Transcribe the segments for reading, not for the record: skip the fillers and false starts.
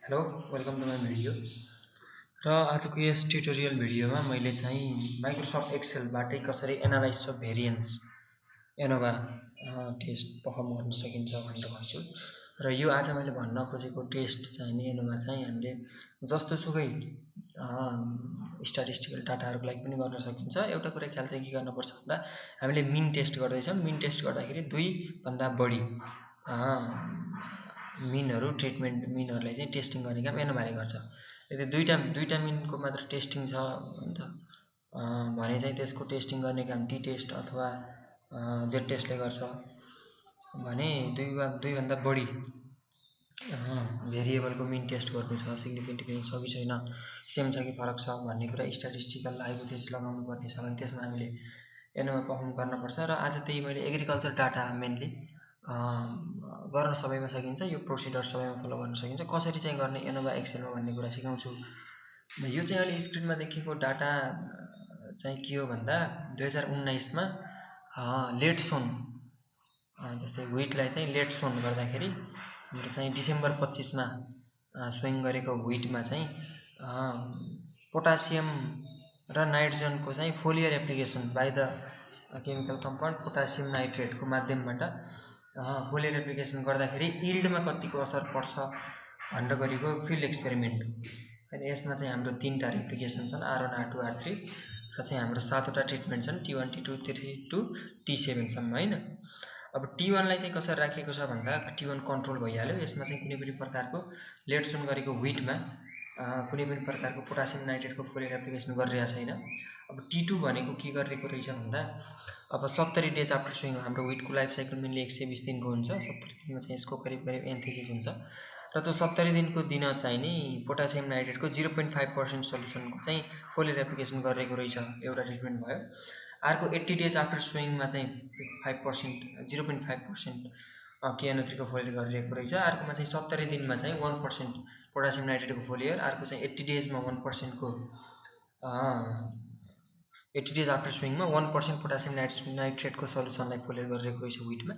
Hello welcome to my video र आजको यस tutorial भिडियोमा मैले चाहिँ माइक्रोसफ्ट एक्सेलबाटै कसरी analysis of variance ANOVA test perform गर्न सकिन्छ भनेर भन्छु। र यो आज मैले भन्न खोजेको टेस्ट चाहिँ नि एनोभा चाहिँ हामीले जस्तोसुकै स्ट्याटिस्टिकल डाटाहरूको लागि पनि गर्न सकिन्छ। एउटा कुरा ख्याल चाहिँ के गर्नुपर्छ भन्दा हामीले मिन टेस्ट गर्दैछौँ। मिन टेस्ट गर्दाखेरि दुईभन्दा बढी मिनहरू मिनहरूलाई चाहिँ टेस्टिङ गर्ने काम एनोभाले गर्छ। यदि दुईटा मिनको मात्र टेस्टिङ छ भने चाहिँ त्यसको टेस्टिङ गर्ने काम टी टेस्ट अथवा जेड टेस्टले गर्छ। भने दुईभन्दा बढी भेरिएबलको मिन टेस्ट गर्नु छ, सिग्निफिकेन्ट छ कि छैन, सेम छ कि फरक छ भन्ने कुरा स्ट्याटिस्टिकल हाइपोथेसिस लगाउनु पर्ने छ भने त्यसमा हामीले एनोभा पर्फर्म गर्नुपर्छ। र आज त्यही मैले एग्रिकल्चर डाटा मेनली गर्न सबैमा सकिन्छ, यो प्रोसिडर सबैमा फलो गर्न सकिन्छ। कसरी चाहिँ गर्ने एनोभा एक्सेलमा भन्ने कुरा सिकाउँछु। यो चाहिँ अहिले स्क्रिनमा देखेको डाटा चाहिँ के हो भन्दा 2019मा लेट सोन जस्तै व्हिटलाई चाहिँ लेट सोन गर्दाखेरि हाम्रो चाहिँ डिसेम्बर 25मा स्विङ गरेको व्हिटमा चाहिँ पोटासियम र नाइट्रोजनको चाहिँ foliar application by the chemical compound potassium नाइट्रेटको माध्यमबाट फोलियर एप्लिकेसन गर्दाखेरि यील्डमा कतिको असर पर्छ भनेर गरेको फिल्ड एक्सपेरिमेन्ट। अनि यसमा चाहिँ हाम्रो 3टा एप्लिकेसन छन्, R1 R2 R3 र चाहिँ हाम्रो 7वटा ट्रिटमेन्ट छन्, T1 T2 T3 to T7 सम्म हैन। अब T1 लाई चाहिँ कसरी राखेको छ भन्दा T1 कन्ट्रोल भइहाल्यो। यसमा चाहिँ कुनै पनि प्रकारको लेट सोन गरेको व्हिटमा कुनै पनि प्रकारको पोटासियम नाइट्रेटको फोलियर एप्लिकेसन गरिरहेको छैन। अब T2 भनेको के गरेको रहेछ भन्दा अब 70 डेज आफ्टर स्विङ हाम्रो व्हिटको लाइफ साइकल मेनली 120 दिनको हुन्छ। 70 दिनमा चाहिँ यसको करिब एन्थेसिस हुन्छ र त्यो 70 दिनको दिन चाहिँ नि पोटासियम नाइट्रेटको 0.5% सल्युसनको चाहिँ फोलियर एप्लिकेसन गरेको रहेछ, एउटा ट्रिटमेन्ट भयो। अर्को 80 डेज आफ्टर स्विङमा चाहिँ 0.5% KNO3 को फोलियर गरिरहेको रहेछ। अर्कोमा चाहिँ 70 दिनमा चाहिँ 1% पोटासियम नाइट्रेटको फोलियर, अर्को चाहिँ 80 डेजमा 1% को 80 डेज आफ्टर स्विङमा 1% पोटासियम नाइट्रेटको सल्युसनलाई फोलियर गरिरहेको रहेछ व्हिटमा।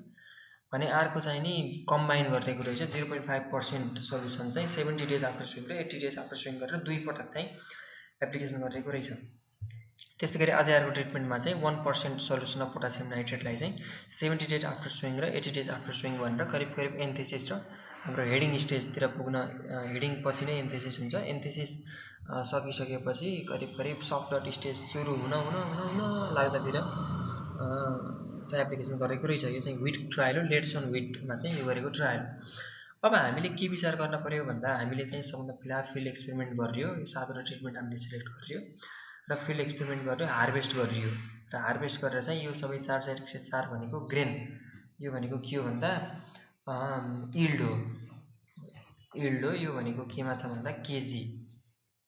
भने अर्को चाहिँ नि कम्बाइन गरिरहेको रहेछ 0.5% सल्युसन चाहिँ 70 डेज आफ्टर स्विङ र 80 डेज आफ्टर स्विङ गरेर दुई पटक चाहिँ एप्लिकेसन गरिरहेको रहेछ। त्यस्तै गरी अझै अर्को ट्रिटमेन्टमा चाहिँ 1% सल्युसन अफ पोटासियम नाइट्रेटलाई चाहिँ 70 डेज आफ्टर स्विङ र 80 डेज आफ्टर स्विङ भनेर करिब एन्थेसिस र हाम्रो हेडिङ स्टेजतिर पुग्न, हेडिङ पछि नै एन्थेसिस हुन्छ। एन्थेसिस सकिसकेपछि करिब सफ्ट डट स्टेज सुरु हुन लाग्दातिर चाहिँ एप्लिकेसन गरेको रहेछ। यो चाहिँ व्हिट ट्रायल हो, लेट सोन व्हिटमा चाहिँ यो गरेको ट्रायल। अब हामीले के विचार गर्न पर्यो भन्दा हामीले चाहिँ सबभन्दा पहिला फिल्ड एक्सपेरिमेन्ट गरियो, यो 7वटा ट्रिटमेन्ट हामीले सिलेक्ट गरियो र फिल्ड एक्सपेरिमेन्ट गरेर हार्भेस्ट गरियो र हार्भेस्ट गरेर चाहिँ यो सबै 4/104 भनेको ग्रेन, यो भनेको के हो भन्दा यील्ड हो। यो भनेको केमा छ भन्दा केजी,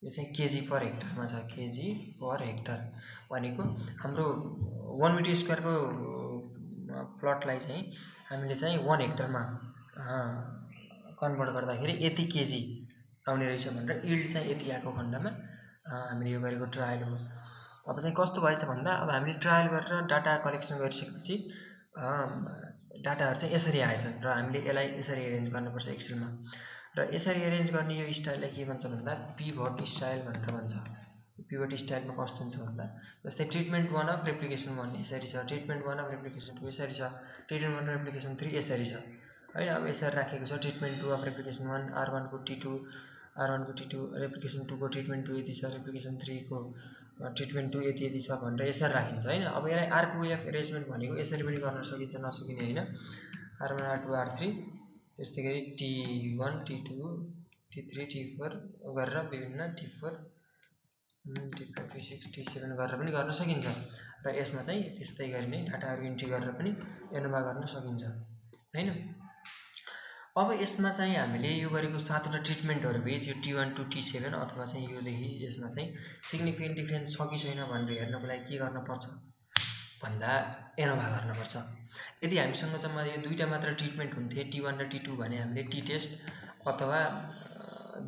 यो चाहिँ केजी पर हेक्टरमा छ, केजी पर हेक्टर भनेको हाम्रो 1 मिटर स्क्वायरको प्लटलाई चाहिँ हामीले चाहिँ 1 हेक्टरमा कन्भर्ट गर्दाखेरि यति केजी आउने रहेछ भनेर यील्ड चाहिँ यति आएको खण्डमा हामीले यो गरेको ट्रायल हो। अब चाहिँ कस्तो भएछ भन्दा अब हामीले ट्रायल गरेर डाटा कलेक्सन गरिसकेपछि डाटाहरू चाहिँ यसरी आएछन् र हामीले यसलाई यसरी एरेन्ज गर्नुपर्छ एक्सेलमा। र यसरी एरेन्ज गर्ने यो स्टाइललाई के भन्छ भन्दा पिभट स्टाइल भनेर भन्छ। पिभट स्टाइलमा कस्तो हुन्छ भन्दा जस्तै ट्रिटमेन्ट 1 अफ रेप्लिकेसन 1 यसरी छ, ट्रिटमेन्ट 1 अफ रेप्लिकेसन 2 यसरी छ, ट्रिटमेन्ट 1 अफ रेप्लिकेसन 3 यसरी छ हैन। अब यसरी राखेको छ ट्रिटमेन्ट 2 अफ रेप्लिकेसन 1, R1 को T2 रेप्लिकेसन 2 को ट्रिटमेन्ट 2 यति छ, रेप्लिकेसन 3 को ट्रिटमेन्ट 2 यति छ भनेर यसरी राखिन्छ हैन। अब यसलाई अर्को वे अफ एरेन्जमेन्ट भनेको यसरी पनि गर्न सकिन्छ, नसकिने हैन। R1 R2 R3 त्यस्तै गरी T1 T2 T3 T4 गरेर विभिन्न T4 T5 T6 T7 गरेर पनि गर्न सकिन्छ। र यसमा चाहिँ त्यस्तै गरी नै डाटाहरू इन्ट्री गरेर पनि एनोभा गर्न सकिन्छ हैन। अब यसमा चाहिँ हामीले यो गरेको 7वटा ट्रिटमेन्टहरू बीच यो T1 to T7 अथवा चाहिँ योदेखि यसमा चाहिँ सिग्निफिकेन्ट डिफरेन्स छ कि छैन भनेर हेर्नको लागि के गर्नुपर्छ भन्दा एनोभा गर्नुपर्छ। यदि हामीसँग जम्मा यो दुईटा मात्र ट्रिटमेन्ट हुन्थे T1 र T2 भने हामीले टी टेस्ट अथवा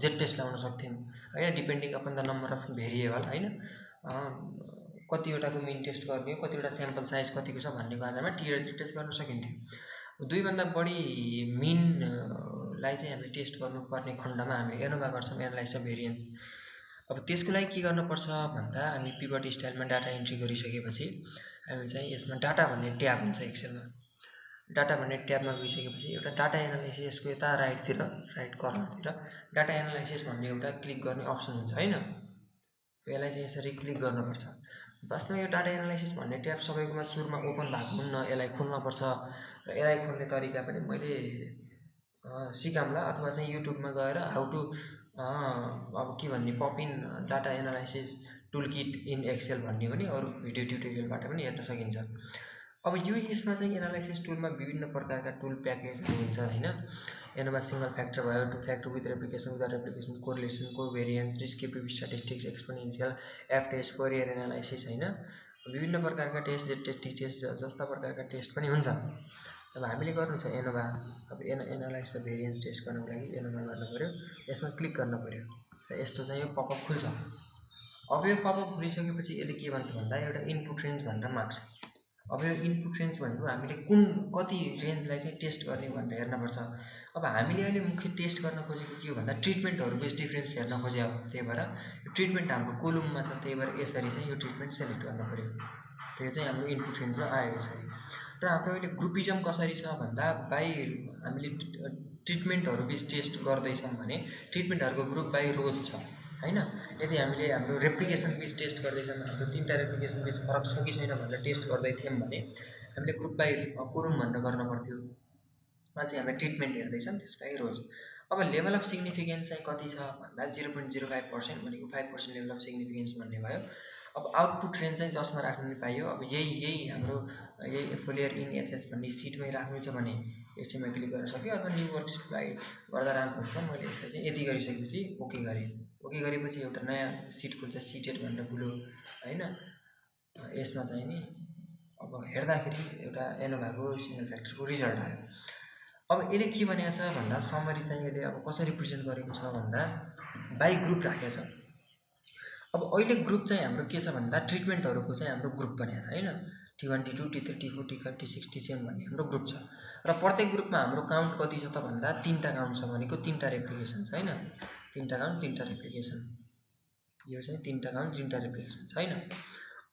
जेड टेस्ट लाउन सक्थ्यौँ हैन, depending upon the number of variable हैन। कतिवटाको मिन टेस्ट गर्ने हो, कतिवटा स्याम्पल साइज कतिको छ भन्नेको आधारमा टी र जेड टेस्ट गर्न सकिन्थ्यो। दुईभन्दा बढी मिन लाई चाहिँ हामीले टेस्ट गर्नुपर्ने खण्डमा हामीले एनोभा गर्छौँ, एनालाइसिस अफ भेरिएन्स। अब त्यसको लागि के गर्नुपर्छ भन्दा हामी पिभट स्टाइलमा डाटा इन्ट्री गरिसकेपछि हामी चाहिँ यसमा डाटा भन्ने ट्याब हुन्छ एक्सेलमा। डाटा भन्ने ट्याबमा गइसकेपछि एउटा डाटा एनालाइसिस, यसको यता राइट कर्नरतिर डाटा एनालाइसिस भन्ने एउटा क्लिक गर्ने अप्सन हुन्छ हैन। यसलाई चाहिँ यसरी क्लिक गर्नुपर्छ। वास्तवमा यो डाटा एनालाइसिस भन्ने ट्याब सबैकोमा सुरुमा ओपन भएको हुन्न, यसलाई खोल्नुपर्छ। र यसलाई खोल्ने तरिका पनि मैले सिकाउँला, अथवा चाहिँ युट्युबमा गएर हाउ टु अब के भन्ने pop in data analysis tool kit in Excel भन्ने पनि अरू भिडियो ट्युटोरियलबाट पनि हेर्न सकिन्छ। अब यो यसमा चाहिँ एनालाइसिस टुलमा विभिन्न प्रकारका टुल प्याकेजहरू हुन्छ हैन। एनोभा सिंगल फ्याक्टर भयो, two factor with replication, without replication, correlation, covariance, descriptive statistics, exponential, F test, Fourier analysis हैन। विभिन्न प्रकारका टेस्ट जस्ता प्रकारका टेस्ट पनि हुन्छ। अब हामीले गर्नु छ एनोभा। अब एनालाइसिस अफ भेरिएन्स टेस्ट गर्नको लागि एनोभा गर्नु पर्यो, यसमा क्लिक गर्नु पर्यो र यस्तो चाहिँ यो पपअप खुल्छ। अब यो पपअप खुलिसकेपछि यसले के भन्छ भन्दा एउटा इनपुट रेन्ज भनेर माग्छ। अब यो इनपुट रेन्ज भनेको हामीले कति रेन्जलाई चाहिँ टेस्ट गर्ने भनेर हेर्नुपर्छ। अब हामीले अहिले मुख्य टेस्ट गर्न खोजेको के हो भन्दा ट्रिटमेन्टहरु बेस डिफरेन्स हेर्न खोजेको हो। त्यही भएर यो ट्रिटमेन्ट हाम्रो कोलममा छ, त्यही भएर यसरी चाहिँ यो ट्रिटमेन्ट सेलेक्ट गर्न पर्यो। त्यो चाहिँ हाम्रो इनपुट रेन्ज आयो यसरी। र हाम्रो अहिले ग्रुपिजम कसरी छ भन्दा बाइ हामीले ट्रिटमेन्टहरु बेस टेस्ट गर्दै छौं भने ट्रिटमेन्टहरुको ग्रुप बाइ रोज छ हैन। यदि हामीले हाम्रो रेप्लिकेसन बेस टेस्ट गर्दै छौं, हाम्रो तीनटा रेप्लिकेसन बेस फरक छ कि छैन भनेर टेस्ट गर्दै थियौं भने हामीले ग्रुप बाइ कोलम भनेर गर्न पर्थ्यो। पछि हामीले ट्रिटमेन्ट हेर्दै छौं त्यसलाई रोज। अब लेभल अफ सिग्निफिकेन्स चाहिँ कति छ भन्दा 0.05% भनेको 5% लेभल अफ सिग्निफिकेन्स भन्ने भयो। अब आउटपुट रेन्ज चाहिँ जसमा राख्नु नि पाइयो। अब यही हाम्रो यही फोलियर इन एचएस भन्ने सिटमै राख्नु छ भने यसैमा क्लिक गर्न सक्यो, अथवा न्यू वर्कसिटलाई गर्दा राम्रो हुन्छ। मैले यसलाई चाहिँ यति गरिसकेपछि ओके गरे। ओके गरेपछि एउटा नयाँ सिट खुल्छ, सिटेड भनेर खुल्यो हैन। यसमा चाहिँ नि अब हेर्दाखेरि एउटा एनोभाको सिंगल फ्याक्टरको रिजल्ट आयो। अब यसले के भनेको छ भन्दा समरी चाहिँ यसले अब कसरी प्रेजेन्ट गरेको छ भन्दा बाइ ग्रुप राखेको छ। अब अहिले ग्रुप चाहिँ हाम्रो के छ भन्दा ट्रिटमेन्टहरुको चाहिँ हाम्रो ग्रुप बनेको छ हैन। T1 T2 T3 T4 T5 T6 T7 भन्ने हाम्रो ग्रुप छ। र प्रत्येक ग्रुपमा हाम्रो काउन्ट कति छ त भन्दा 3टा काउन्ट छ, भनेको 3टा रेप्लिकेसन छ हैन। 3टा काउन्ट 3टा रेप्लिकेसन, यो चाहिँ 3टा काउन्ट 3टा रेप्लिकेसन छ हैन।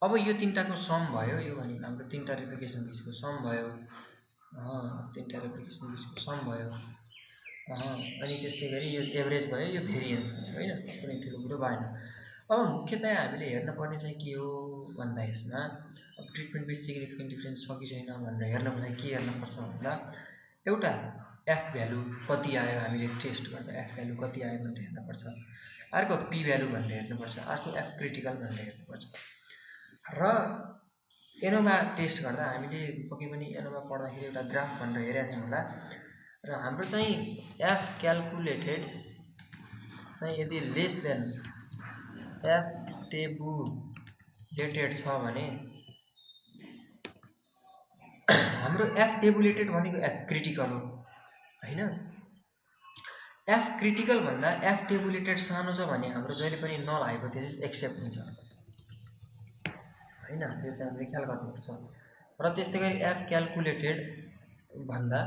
अब यो 3टाको सम भयो, यो भनेको हाम्रो 3टा रेप्लिकेसन बीचको सम भयो। 3टा रेप्लिकेसन बीचको सम भयो। अनि त्यस्तै गरी यो एभरेज भयो, यो भेरिएन्स भयो हैन। कुनै ठुलो कुरो भएन। अब मुख्यतया हामीले हेर्न पर्ने चाहिँ के हो भन्दा यसमा अब ट्रिटमेन्ट बेस सिग्निफिकेन्ट डिफरेन्स छ कि छैन भनेर हेर्नको लागि के हेर्न पर्छ भन्दा एउटा एफ भ्यालु कति आयो, हामीले टेस्ट गर्दा एफ भ्यालु कति आयो भनेर हेर्न पर्छ। अर्को पी भ्यालु भनेर हेर्न पर्छ, अर्को एफ क्रिटिकल भनेर हेर्न पर्छ। र एनोभा टेस्ट गर्दा हामीले पक्कै पनि एनोभा पढ्दाखेरि एउटा ग्राफ भनेर हेरेका थियौं होला। र हाम्रो चाहिँ एफ क्याल्कुलेटेड चाहिँ यदि लेस देन एफ टेबुलेटेड छ भने हाम्रो एफ टेबुलेटेड भनेको एफ क्रिटिकल हो हैन। एफ क्रिटिकल भन्दा एफ टेबुलेटेड सानो छ भने हाम्रो जहिले पनि नल हाइपोथेसिस एक्सेप्ट हुन्छ हैन। यो चाहिँ हामीले ख्याल गर्नुपर्छ। र त्यस्तै गरी एफ क्याल्कुलेटेड भन्दा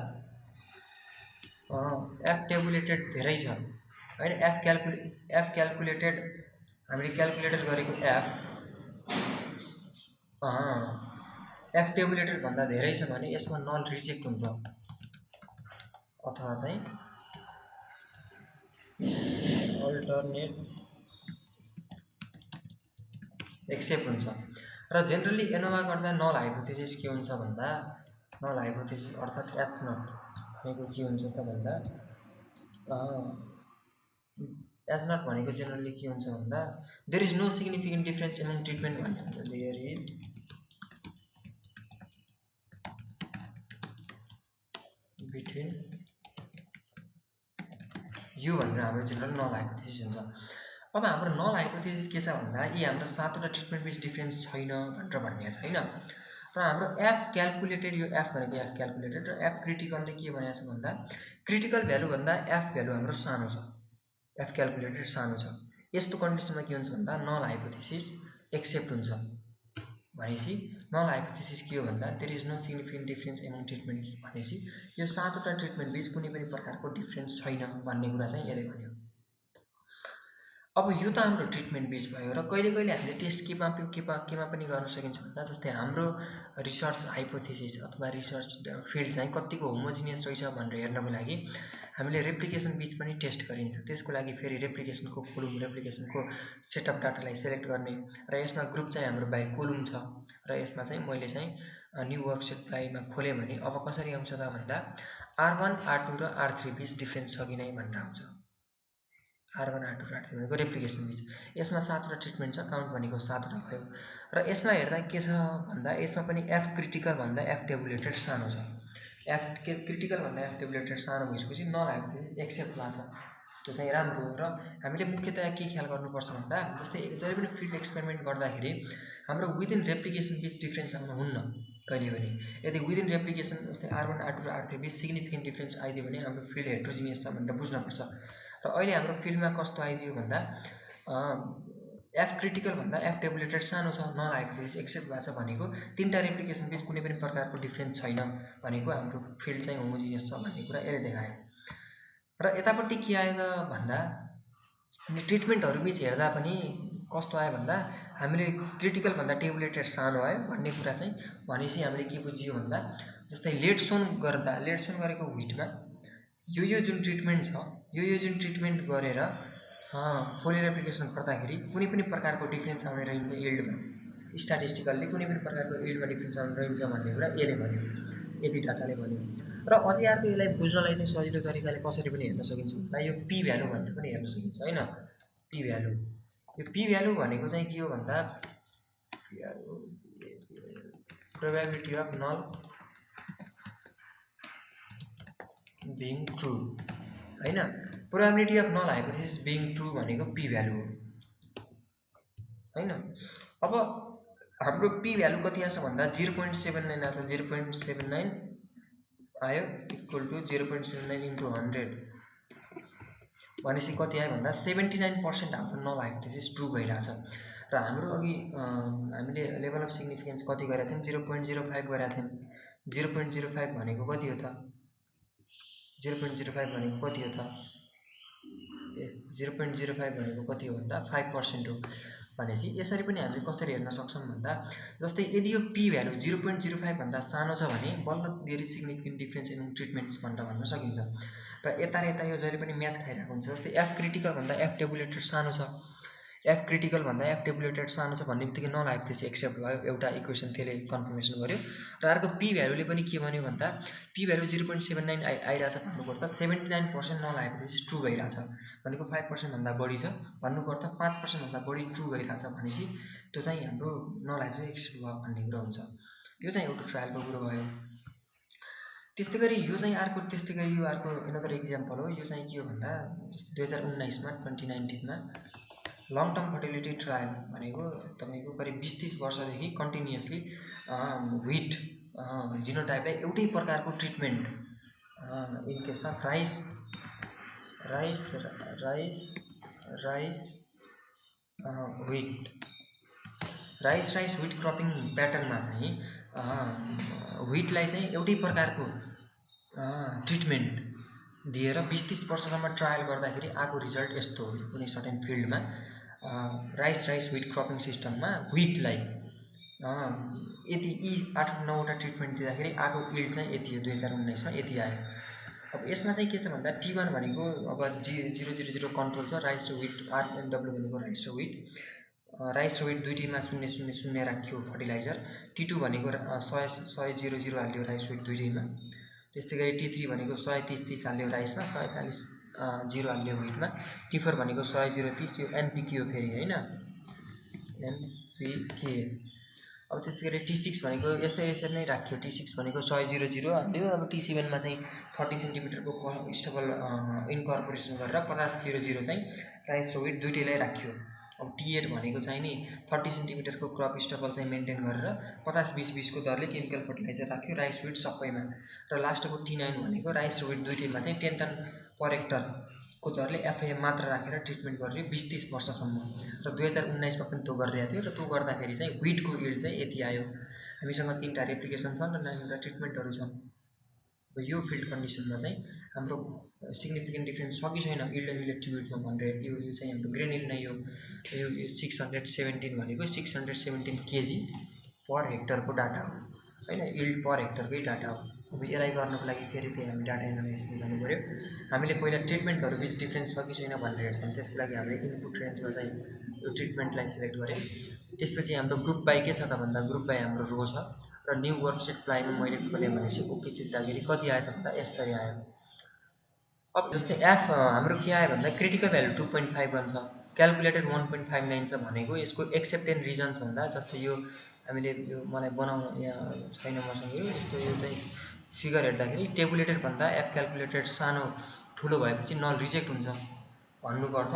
एफ टेबुलेटेड धेरै छ हैन। एफ क्याल्कुलेटेड हामीले क्याल्कुलेटर गरेको एफ टेबुलेटेड भन्दा धेरै छ भने यसमा नल रिजेक्ट हुन्छ, अथवा चाहिँ अल्टरनेट एक्सेप्ट हुन्छ। र जेनरली एनोभा गर्दा नल हाइपोथेसिस के हुन्छ भन्दा नल हाइपोथेसिस अर्थात एच नट भनेको के हुन्छ त भन्दा एच नट भनेको जेनरली के हुन्छ भन्दा there is no significant difference among treatment भन्ने हुन्छ। देयर इज बिट्विन यु भनेर हाम्रो जेनरल नल हाइपोथेसिस हुन्छ। अब हाम्रो नल हाइपोथेसिस के छ भन्दा यी हाम्रो 7वटा ट्रिटमेन्ट बेस डिफरेन्स छैन भनेर भन्ने छैन। र हाम्रो एफ क्याल्कुलेटेड, यो एफ भनेको एफ क्याल्कुलेटेड र एफ क्रिटिकलले के भनेको छ भन्दा क्रिटिकल भ्यालु भन्दा एफ भ्यालु हाम्रो सानो छ, एफ क्याल्कुलेटेड सानो छ। यस्तो कन्डिसनमा के हुन्छ भन्दा नल हाइपोथेसिस एक्सेप्ट हुन्छ भनेपछि नल हाइपोथेसिस के हो भन्दा there is no significant difference among treatments भनेपछि यो 7वटा ट्रिटमेन्ट बीच कुनै पनि प्रकारको डिफरेन्स छैन भन्ने कुरा चाहिँ यसले भन्यो। अब यो त हाम्रो ट्रिटमेन्ट बीच भयो र कहिले कहिले हामीले टेस्ट केमा पनि गर्न सकिन्छ भन्दा जस्तै हाम्रो रिसर्च हाइपोथेसिस अथवा रिसर्च फिल्ड चाहिँ कतिको होमोजिनियस रहेछ भनेर हेर्नको लागि हामीले रेप्लिकेसन बीच पनि टेस्ट गरिन्छ। त्यसको लागि फेरि रेप्लिकेसनको कोलुम रेप्लिकेसनको सेटअप डाटालाई सेलेक्ट गर्ने र यसमा ग्रुप चाहिँ हाम्रो बाइ कोलुम छ र यसमा चाहिँ मैले चाहिँ न्यू वर्कसेट प्लाईमा खोलेँ भने अब कसरी आउँछ त भन्दा R1 R2 र R3 बीच डिफरेन्स छ कि नै भनेर आउँछ। R1 R2 R3 भनेको रेप्लिकेसन बीच। यसमा 7वटा ट्रिटमेन्ट छ, काउन्ट भनेको 7वटा भयो र यसमा हेर्दा के छ भन्दा यसमा पनि F क्रिटिकल भन्दा F टेबुलेटेड सानो छ। F क्रिटिकल भन्दा F टेबुलेटेड सानो भइसकेपछि नल हाइपोथेसिस एक्सेप्ट भएको छ, त्यो चाहिँ राम्रो हो। र हामीले मुख्यतया के ख्याल गर्नुपर्छ भन्दा जस्तै जहिले पनि फिल्ड एक्सपेरिमेन्ट गर्दाखेरि हाम्रो विदिन रेप्लिकेसन बीच डिफरेन्स आउनु हुन्न कहिले पनि। यदि विदिन रेप्लिकेसन जस्तै R1 R2 र R3 बीच सिग्निफिकेन्ट डिफरेन्स आइदियो भने हाम्रो फिल्ड हेट्रोजिनियस छ भनेर बुझ्नुपर्छ। र अहिले हाम्रो फिल्डमा कस्तो आइदियो भन्दा F क्रिटिकल भन्दा F टेबुलेटेड सानो छ, नल हाइपोथेसिस एक्सेप्ट भएको छ भनेको 3टा रेप्लिकेसन बीच कुनै पनि प्रकारको डिफरेन्स छैन भनेको हाम्रो फिल्ड चाहिँ होमोजिनियस छ भन्ने कुरा यसले देखायो। र यतापट्टि के आयो त भन्दा ट्रिटमेन्टहरू बीच हेर्दा पनि कस्तो आयो भन्दा हामीले क्रिटिकल भन्दा टेबुलेटेड सानो आयो भन्ने कुरा चाहिँ भनेपछि हामीले के बुझियो भन्दा जस्तै लेटसोन गरेको व्हिटमा यो जुन ट्रिटमेन्ट छ यो जुन ट्रिटमेन्ट गरेर फोलियर एप्लिकेसन गर्दाखेरि कुनै पनि प्रकारको डिफरेन्स आउने रहन्छ यिल्डमा, स्ट्याटिस्टिकल्ली कुनै पनि प्रकारको यिल्डमा डिफरेन्स आउने रहन्छ भन्ने कुरा यसले भन्यो, यति डाटाले भन्यो। र अझै अर्को यसलाई बुझ्नलाई चाहिँ सजिलो तरिकाले कसरी पनि हेर्न सकिन्छ भन्दा यो पी भ्यालु भनेर पनि हेर्न सकिन्छ हैन। पी भ्यालु, यो पी भ्यालु भनेको चाहिँ के हो भन्दा probability of null being true हैन, probability of null hypothesis being true भनेको पी भ्यालु हो हैन। अब हाम्रो पी भ्यालु कति आछ भन्दा 0.79 आछ, 0.79 आयो इक्वल टु 0.79 इन्टु 100 भनेपछि कति आयो भन्दा 79% हाम्रो नल हाइपोथेसिस ट्रु भइरहेछ। र हाम्रो अघि हामीले लेभल अफ सिग्निफिकेन्स कति गरेका थियौँ 0.05 गरेका थियौँ। 0.05 भनेको कति हो त 0.05 भनेको कति हो त 0.05 भनेको कति हो भन्दा 5% हो भनेपछि यसरी पनि हामीले कसरी हेर्न सक्छौँ भन्दा जस्तै यदि यो पी भ्यालु 0.05 भन्दा सानो छ भने बल्ल very significant difference in treatments भनेर भन्न सकिन्छ। र यता यो जहिले पनि म्याच खाइरहेको हुन्छ। जस्तै एफ क्रिटिकल भन्दा एफ टेबुलेटेड सानो छ, एफ क्रिटिकल भन्दा एफ टेबुलेटेड सानो छ भन्ने बित्तिकै नल हाइपोथेसिस एक्सेप्ट भयो, एउटा इक्वेसन त्यसले कन्फर्मेसन गर्यो। र अर्को पी भ्यालुले पनि के भन्यो भन्दा पी भ्यालु 0.79 आइरहेछ भन्नुपर्दा 79% नल हाइपोथेसिस ट्रु भइरहेछ भनेको 5% भन्दा बढी छ भन्नुपर्दा 5% भन्दा बढी ट्रु भइरहेछ भनेपछि त्यो चाहिँ हाम्रो नल हाइपोथेसिस एक्सेप्ट भयो भन्ने कुरा हुन्छ। यो चाहिँ एउटा ट्रायलको कुरो भयो। त्यस्तै गरी यो चाहिँ अर्को एनदर इक्जाम्पल हो। यो चाहिँ के हो भन्दा 2019 मा 2019 मा लङ टर्म फर्टिलिटी ट्रायल भनेको तपाईको करिब 20-30 वर्षदेखि कन्टिन्युअसली व्हिट जिनोटाइपलाई एउटै प्रकारको treatment in case of rice wheat cropping प्याटर्नमा चाहिँ व्हिटलाई चाहिँ एउटै प्रकारको ट्रिटमेन्ट दिएर 20-30 वर्षसम्म ट्रायल गर्दाखेरि आएको रिजल्ट यस्तो हो। कुनै सर्टेन फिल्डमा राइस व्हिट क्रपिङ सिस्टममा व्हिटलाई यति 8-9वटा ट्रिटमेन्ट दिँदाखेरि आएको यिल्ड चाहिँ यति हो। 2019 मा यति आयो। अब यसमा चाहिँ के छ भन्दा T1 भनेको अब 0.000 कन्ट्रोल छ, राइस र व्हिट RNW भनेको राइस र व्हिट दुईटैमा 0.0.0 राख्यो फर्टिलाइजर। T2 भनेको 100.00 हाल्यो राइस व्हिट दुईटैमा। त्यस्तै गरी T3 भनेको 130 हाल्यो राइसमा, 140 हाल्यो व्हिटमा। T4 भनेको 100-030 यो NPK हो फेरि हैन, NPK। अब त्यसै गरी T6 भनेको यसरी नै राख्यो। T6 भनेको 100-0 हाल्यो। अब T7 मा चाहिँ 30 सेन्टिमिटरको स्टबल इन्कर्पोरेसन गरेर 50-0 चाहिँ राइस र व्हिट दुईटैलाई राख्यो। अब T8 भनेको चाहिँ नि 30 सेन्टिमिटरको क्रप स्टबल चाहिँ मेन्टेन गरेर 50-20-20 को दरले केमिकल फर्टिलाइजर राख्यो राइस व्हिट सबैमा। र लास्टको T9 भनेको राइस र व्हिट दुईटैमा चाहिँ 10 टन पर हेक्टर को दरले एफआइएम मात्र राखेर ट्रिटमेन्ट गर्यो 20-30 वर्षसम्म र 2019 मा पनि त्यो गरिरहेको थियो र त्यो गर्दाखेरि चाहिँ व्हिटको यिल्ड चाहिँ यति आयो। हामीसँग 3टा रेप्लिकेसन छन् र 9वटा ट्रिटमेन्टहरू छन्। अब यो फिल्ड कन्डिसनमा चाहिँ हाम्रो सिग्निफिकेन्ट डिफरेन्स छ कि छैन यिल्ड एन्ड इलेक्ट्रिबिलिटीमा भनेर यो चाहिँ हाम्रो ग्रेन यिल्ड नै यो 617 भनेको 617 केजी पर हेक्टरको डाटा हो हैन, यिल्ड पर हेक्टरकै डाटा हो। अब यसलाई गर्नको लागि फेरि त्यही हामी डाटा एनालाइसिस गर्नु पर्यो। हामीले पहिला ट्रिटमेन्टहरु बीच डिफरेन्स छ कि छैन भनेर हेर्छौं। त्यसको लागि हामीले इनपुट रेन्जमा चाहिँ यो ट्रिटमेन्टलाई सिलेक्ट गर्यौं। त्यसपछि हाम्रो ग्रुप बाइ के छ त भन्दा ग्रुप बाइ हाम्रो रो छ र न्यू वर्कशीट प्लाइमा मैले खोले भनेपछि ओके थिच्दाखेरि कति आयो त भन्दा यसरी आयो। अब जस्तै एफ हाम्रो के आयो भन्दा क्रिटिकल भ्यालु 2.51 छ, क्याल्कुलेटेड 1.59 छ भनेको यसको एक्सेप्ट एन्ड रिजन्स भन्दा जस्तै यो हामीले यो मलाई बनाउन यहाँ छैन मसँग यो यस्तो यो चाहिँ फिगर हेर्दाखेरि टेबुलेटेड भन्दा एफ क्याल्कुलेटेड सानो ठुलो भएपछि नल रिजेक्ट हुन्छ भन्नुको अर्थ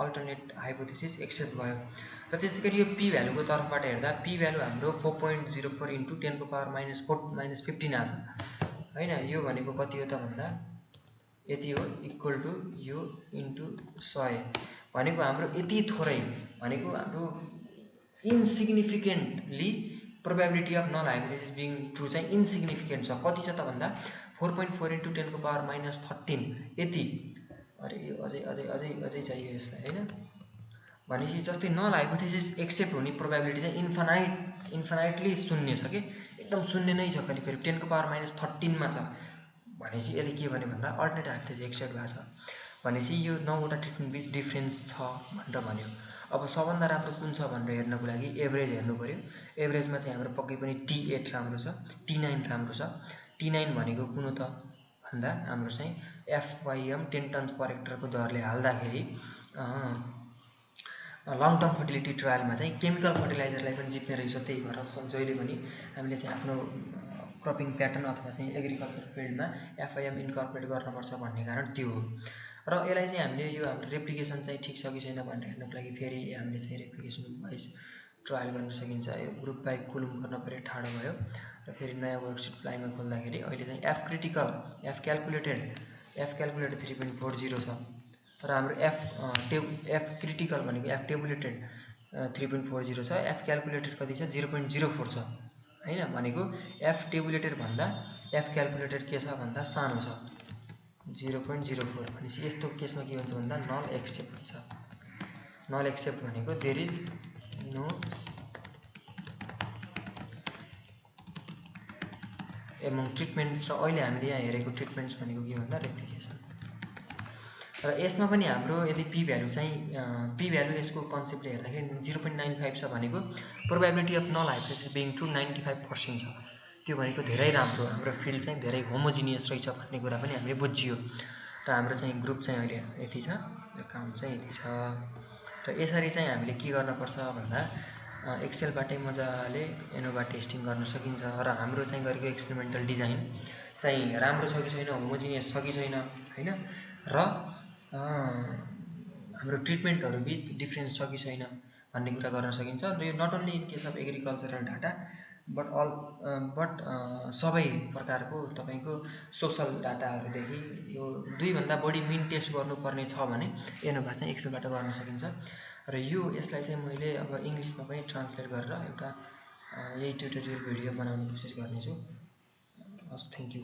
अल्टरनेट हाइपोथेसिस एक्सेप्ट भयो। र त्यसैगरी यो पी भ्यालुको तर्फबाट हेर्दा पी भ्यालु हाम्रो 4.04 * 10⁻⁻15 आछ हैन। यो भनेको कति हो त भन्दा यति हो इक्वल टु यो इन्टु 100 भनेको हाम्रो यति थोरै भनेको हाम्रो insignificantly probability of null hypothesis being true चाहिँ इन्सिग्निफिकेन्ट छ। कति छ त भन्दा 4.4 * 10⁻⁻13 यति। अरे यो अझै चाहियो यसलाई हैन। भनेपछि जस्तै नल हाइपोथेसिस एक्सेप्ट हुने प्रोबेबिलिटी चाहिँ इन्फाइनाइटली शून्य छ के एकदम शून्य नै छ, करिब 10⁻13 मा छ। भनेपछि यसले के भन्यो भन्दा अल्टरनेट हाइपोथेसिस एक्सेप्ट भएको छ। भनेपछि यो 9वटा ट्रिटमेन्ट बीच डिफरेन्स छ भनेर भन्यो। अब सबभन्दा राम्रो कुन छ भनेर हेर्नको लागि एभरेज हेर्नु पर्यो। एभरेजमा चाहिँ हाम्रो पक्कै पनि T8 राम्रो छ, T9 राम्रो छ। T9 भनेको कुन हो त भन्दा हाम्रो चाहिँ FYM 10 टन्स पर हेक्टरको दरले हाल्दाखेरि लङ टर्म फर्टिलिटी ट्रायलमा चाहिँ केमिकल फर्टिलाइजरलाई पनि जित्ने रहेछ। त्यही भएर जहिले पनि हामीले चाहिँ आफ्नो क्रपिङ प्याटर्न अथवा चाहिँ एग्रिकल्चर फिल्डमा FIM इन्कर्पोरेट गर्नुपर्छ भन्ने कारण त्यो हो। र यसलाई चाहिँ हामीले यो हाम्रो रेप्लिकेसन चाहिँ ठिक छ कि छैन भनेर हेर्नको लागि फेरि हामीले चाहिँ रेप्लिकेसन वाइज ट्रायल गर्न सकिन्छ। यो ग्रुप बाइ कोलम गर्न पर्यो, ठाडो भयो र फेरि नयाँ वर्कशीट प्लाइमा खोल्दाखेरि अहिले चाहिँ एफ क्याल्कुलेटेड 3.40 छ र हाम्रो एफ क्रिटिकल भनेको एफ टेबुलेटेड 3.40 छ, एफ क्याल्कुलेटेड कति छ 0.04 छ हैन। भनेको एफ टेबुलेटेड भन्दा एफ क्याल्कुलेटेड के छ भन्दा सानो छ 0.04। भनेपछि यस्तो केसमा के हुन्छ भन्दा नल एक्सेप्ट हुन्छ। नल एक्सेप्ट भनेको there is no among treatments र अहिले हामीले यहाँ हेरेको ट्रिटमेन्ट्स भनेको के भन्दा रेप्लिकेसन। र यसमा पनि हाम्रो यदि पी भ्यालु चाहिँ पी भ्यालु यसको कन्सेप्टले हेर्दाखेरि 0.95 छ भनेको probability of null hypothesis being true 95% छ। त्यो भनेको धेरै राम्रो, हाम्रो फिल्ड चाहिँ धेरै होमोजिनियस रहेछ भन्ने कुरा पनि हामीले बुझियो। र हाम्रो चाहिँ ग्रुप चाहिँ अहिले यति छ, यो काउन्ट चाहिँ यति छ। र यसरी चाहिँ हामीले के गर्नुपर्छ भन्दा एक्सेलबाटै मजाले एनोभा टेस्टिङ गर्न सकिन्छ। र हाम्रो चाहिँ गरेको एक्सपेरिमेन्टल डिजाइन चाहिँ राम्रो छ कि छैन, होमोजिनियस छ कि छैन हैन, र हाम्रो ट्रिटमेन्टहरु बीच डिफरेन्स छ कि छैन भन्ने कुरा गर्न सकिन्छ। र यो not only in case of agricultural data but सबै प्रकारको तपाईको सोशल डाटाहरुदेखि यो 2 भन्दा बढी मिन टेस्ट गर्नुपर्ने छ भने एनोभा चाहिँ एक्सेलबाट गर्न सकिन्छ। र यो यसलाई चाहिँ मैले अब इंग्लिशमा पनि ट्रान्सलेट गरेर एउटा यही ट्युटोरियल भिडियो बनाउने कोसिस गर्नेछु। हस्, थ्यांक यू।